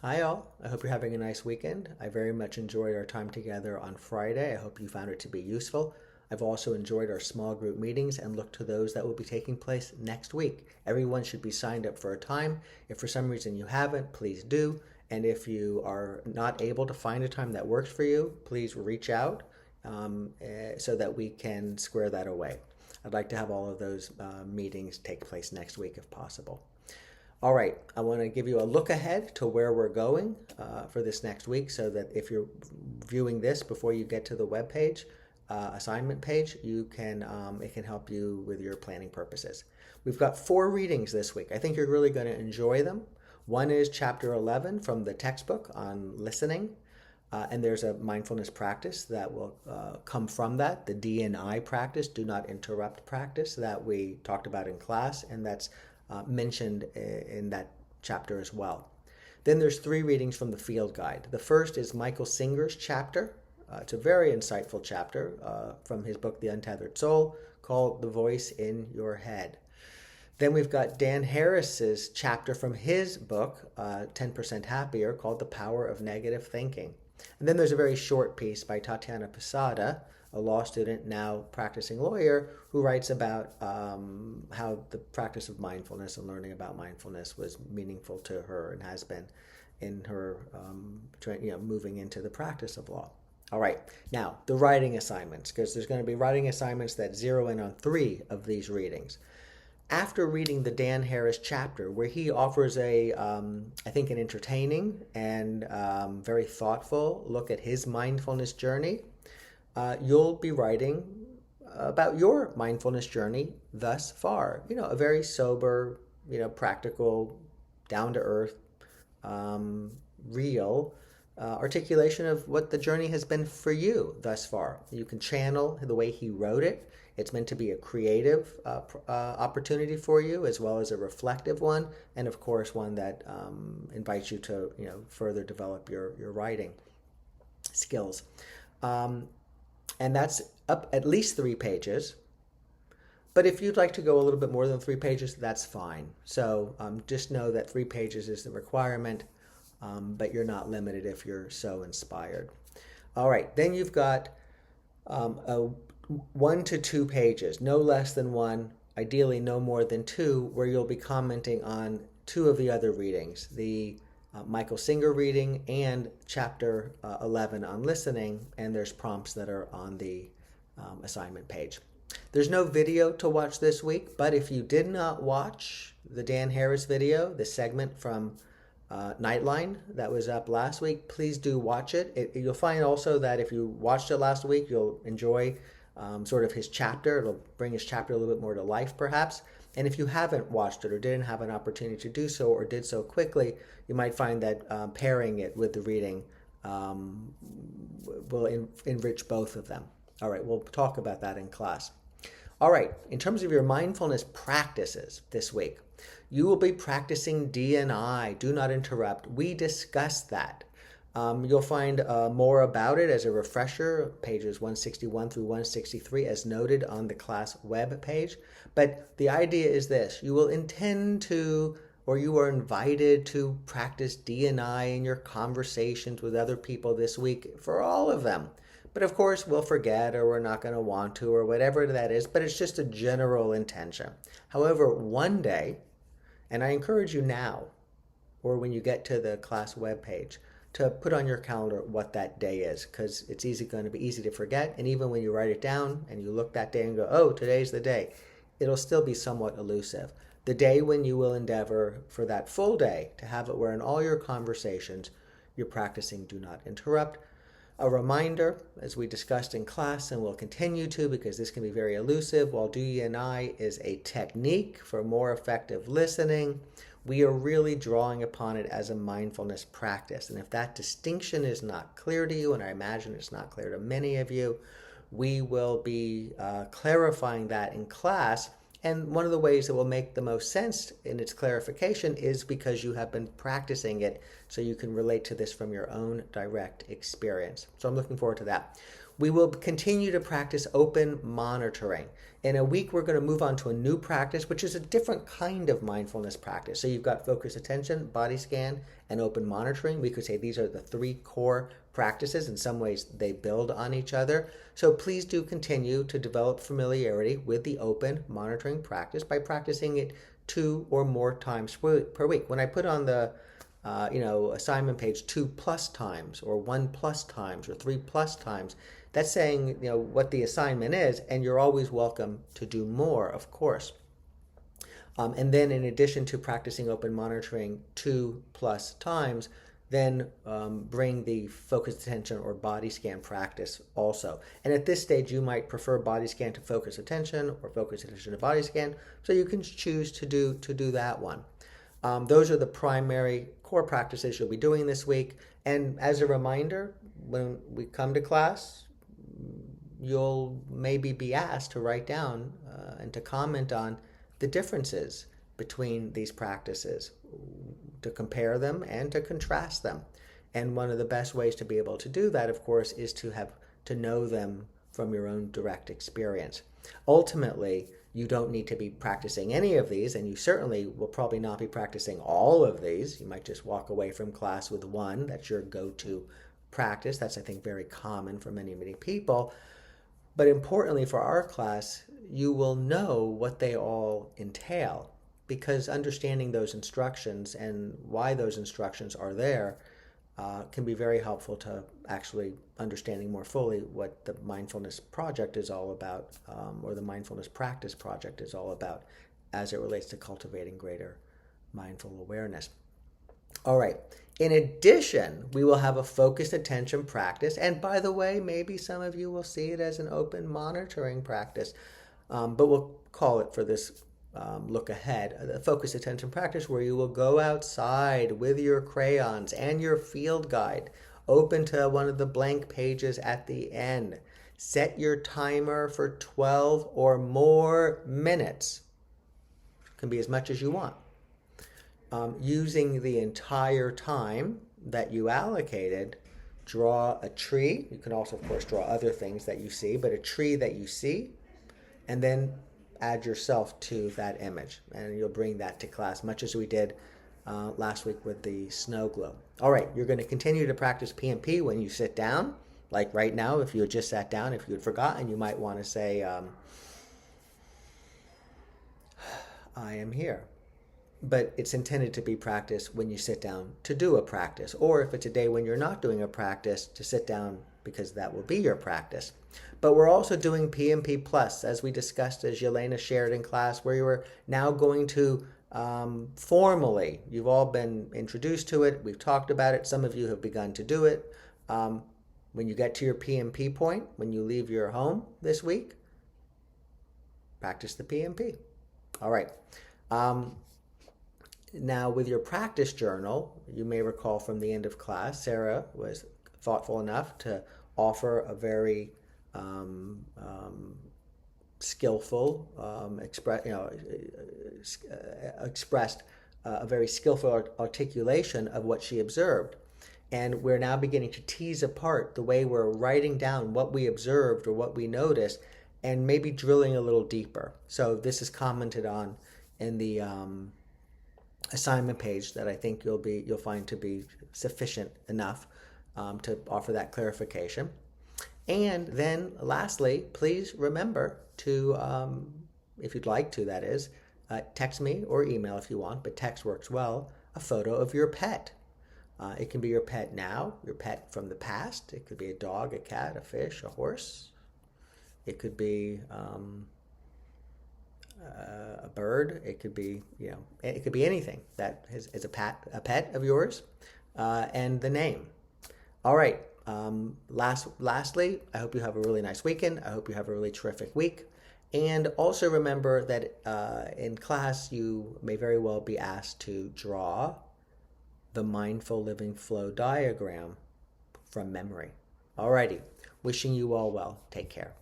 Hi all, I hope you're having a nice weekend. I very much enjoyed our time together on Friday. I hope you found it to be useful. I've also enjoyed our small group meetings and look to those that will be taking place next week. Everyone should be signed up for a time. If for some reason you haven't, please do. And if you are not able to find a time that works for you, please reach out so that we can square that away. I'd like to have all of those meetings take place next week if possible. All right, I want to give you a look ahead to where we're going for this next week so that if you're viewing this before you get to the web page, assignment page, you can it can help you with your planning purposes. We've got 4 readings this week. I think you're really going to enjoy them. One is chapter 11 from the textbook on listening, and there's a mindfulness practice that will come from that, the D&I practice, do not interrupt practice that we talked about in class, and that's mentioned in that chapter as well. Then there's 3 readings from the field guide. The first is Michael Singer's chapter. It's a very insightful chapter from his book, The Untethered Soul, called The Voice in Your Head. Then we've got Dan Harris's chapter from his book, 10% Happier, called The Power of Negative Thinking. And then there's a very short piece by Tatiana Posada, a law student, now practicing lawyer, who writes about how the practice of mindfulness and learning about mindfulness was meaningful to her and has been in her moving into the practice of law. All right, now the writing assignments, because there's going to be writing assignments that zero in on 3 of these readings. After reading the Dan Harris chapter, where he offers I think an entertaining and very thoughtful look at his mindfulness journey, you'll be writing about your mindfulness journey thus far. A very sober, practical, down-to-earth, real articulation of what the journey has been for you thus far. You can channel the way he wrote it. It's meant to be a creative opportunity for you, as well as a reflective one, and of course one that invites you to further develop your writing skills. And that's up at least 3 pages. But if you'd like to go a little bit more than 3 pages, that's fine. So just know that 3 pages is the requirement, but you're not limited if you're so inspired. All right, then you've got 1 to 2 pages, no less than 1, ideally no more than 2, where you'll be commenting on 2 of the other readings, the Michael Singer reading and chapter 11 on listening, and there's prompts that are on the assignment page. There's no video to watch this week, but if you did not watch the Dan Harris video, the segment from Nightline that was up last week, please do watch it. You'll find also that if you watched it last week, you'll enjoy sort of his chapter. It'll bring his chapter a little bit more to life, perhaps. And if you haven't watched it or didn't have an opportunity to do so or did so quickly, you might find that pairing it with the reading will enrich both of them. All right, we'll talk about that in class. All right, in terms of your mindfulness practices this week, you will be practicing D&I, do not interrupt. We discussed that. You'll find more about it as a refresher, pages 161 through 163, as noted on the class web page. But the idea is this: you will intend to, or you are invited to practice D&I in your conversations with other people this week for all of them. But of course, we'll forget, or we're not going to want to, or whatever that is, but it's just a general intention. However, one day, and I encourage you now, or when you get to the class web page, to put on your calendar what that day is, because it's going to be easy to forget. And even when you write it down and you look that day and go, oh, today's the day, it'll still be somewhat elusive. The day when you will endeavor for that full day to have it where in all your conversations you're practicing do not interrupt. A reminder, as we discussed in class and will continue to, because this can be very elusive, while D&I is a technique for more effective listening, we are really drawing upon it as a mindfulness practice. And if that distinction is not clear to you, and I imagine it's not clear to many of you, we will be clarifying that in class. And one of the ways that will make the most sense in its clarification is because you have been practicing it, so you can relate to this from your own direct experience. So I'm looking forward to that. We will continue to practice open monitoring. In a week, we're going to move on to a new practice, which is a different kind of mindfulness practice. So you've got focused attention, body scan, and open monitoring. We could say these are the three core practices. In some ways, they build on each other. So please do continue to develop familiarity with the open monitoring practice by practicing it 2 or more times per week. When I put on the assignment page 2+ times or 1+ times or 3+ times, that's saying, what the assignment is, and you're always welcome to do more, of course. And then in addition to practicing open monitoring 2+ times, then bring the focused attention or body scan practice also. And at this stage, you might prefer body scan to focused attention or focused attention to body scan, so you can choose to do that one. Those are the primary core practices you'll be doing this week. And as a reminder, when we come to class, you'll maybe be asked to write down and to comment on the differences between these practices, to compare them and to contrast them. And one of the best ways to be able to do that, of course, is to know them from your own direct experience. Ultimately, you don't need to be practicing any of these, and you certainly will probably not be practicing all of these. You might just walk away from class with one. That's your go-to practice. That's, I think, very common for many, many people. But importantly for our class, you will know what they all entail, because understanding those instructions and why those instructions are there can be very helpful to actually understanding more fully what the mindfulness project is all about, or the mindfulness practice project is all about, as it relates to cultivating greater mindful awareness. All right. In addition, we will have a focused attention practice. And by the way, maybe some of you will see it as an open monitoring practice, but we'll call it for this look ahead, a focused attention practice where you will go outside with your crayons and your field guide, open to one of the blank pages at the end. Set your timer for 12 or more minutes. It can be as much as you want. Using the entire time that you allocated, draw a tree. You can also, of course, draw other things that you see, but a tree that you see, and then add yourself to that image. And you'll bring that to class, much as we did last week with the snow globe. All right, you're going to continue to practice PMP when you sit down. Like right now, if you had just sat down, if you had forgotten, you might want to say, I am here. But it's intended to be practice when you sit down to do a practice, or if it's a day when you're not doing a practice, to sit down because that will be your practice. But we're also doing PMP Plus, as we discussed, as Yelena shared in class, where you are now going to formally, you've all been introduced to it, we've talked about it, some of you have begun to do it. When you get to your PMP point, when you leave your home this week, practice the PMP. All right. Now, with your practice journal, you may recall from the end of class, Sarah was thoughtful enough to offer a very skillful, expressed a very skillful articulation of what she observed. And we're now beginning to tease apart the way we're writing down what we observed or what we noticed, and maybe drilling a little deeper. So this is commented on in the assignment page that I think you'll find to be sufficient enough to offer that clarification. And then lastly, please remember to, if you'd like to, that is, text me or email if you want, but text works well, a photo of your pet. It can be your pet now, your pet from the past. It could be a dog, a cat, a fish, a horse. It could be a bird. It could be, it could be anything that is a pet of yours, and the name. All right. Lastly, I hope you have a really nice weekend. I hope you have a really terrific week. And also remember that in class, you may very well be asked to draw the mindful living flow diagram from memory. All righty. Wishing you all well. Take care.